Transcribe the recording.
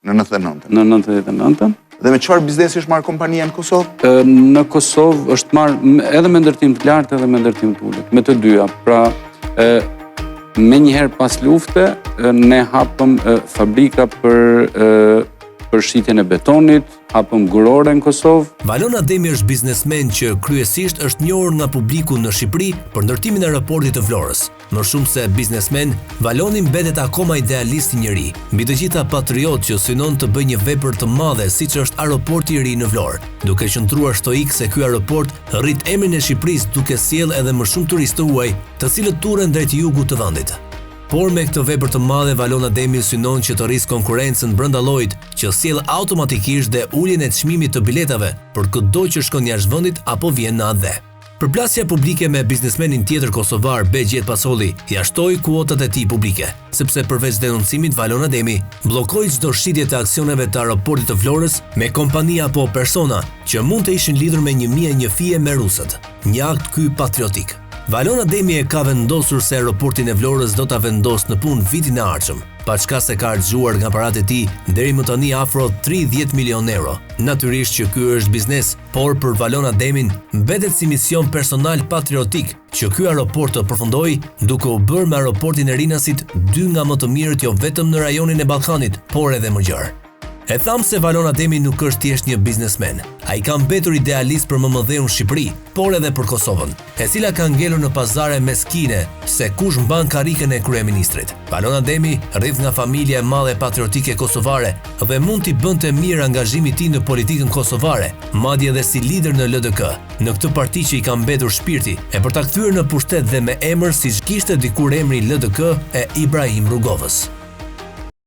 Në 99. Në 99. Dhe me çfarë biznesi është marrë kompania në Kosovë? Në Kosovë është marrë edhe me ndërtim të lartë edhe me ndërtim të ulët, me të dyja. Pra, me njëherë pas lufte, ne hapëm fabrika për shitjen e betonit, hapëm gurore në Kosovë. Valon Ademi është biznesmen që kryesisht është njohur nga publiku në Shqipëri për ndërtimin e aeroportit të Vlorës. Më shumë se biznesmen, Valoni mbetet akoma idealist i njëri, mbi të gjitha patriot që synon të bëjë një vepër të madhe siç është aeroporti i ri në Vlorë, duke qëndruar stoik se ky aeroport rrit emrin e Shqipërisë duke sjellë edhe më shumë turistë huaj, të cilët turren drejt jugut të vendit. Por me këtë vepër të madhe, Valon Ademi synon që të rrisë konkurencën brenda llojit, që sjell automatikisht dhe uljen e çmimit të biletave për çdo që shkon jashtë vendit apo vjen në ADE. Përplasja publike me biznesmenin tjetër kosovar Begjet Pasolli jashtoi kuotat e tij publike, sepse përveç denoncimit Valon Ademi bllokoi çdo shitje të aksioneve të aeroportit të Vlorës me kompani apo persona që mund të ishin lidhur me 1001 fije me rusët. Një akt ky patriotik. Valon Ademi e ka vendosur se aeroportin e Vlorës do ta vendos në punë vitin e ardhshëm, paçka se ka harxuar nga paratë e tij deri më tani afro 30 milion euro. Natyrisht që ky është biznes, por për Valon Ademin mbetet si mision personal patriotik që ky aeroport të përfundoi duke u bërë me aeroportin e Rinasit dy nga më të mirët jo vetëm në rajonin e Ballkanit, por edhe më gjerë. E tham se Valon Ademi nuk është thjesht një biznesmen. Ai ka mbetur idealist për MMD-un Shqipëri, por edhe për Kosovën, e cila ka ngelur në pazare meskine se kush mban karrikën e kryeministrit. Valon Ademi rrith nga familja e madhe patriotike kosovare dhe mund t'i bënte mirë angazhimi i tij në politikën kosovare, madje edhe si lider në LDK, në këtë parti që i ka mbetur shpirti, e për ta kthyer në pushtet dhe me emër siç kishte dikur emri LDK e Ibrahim Rrugovës.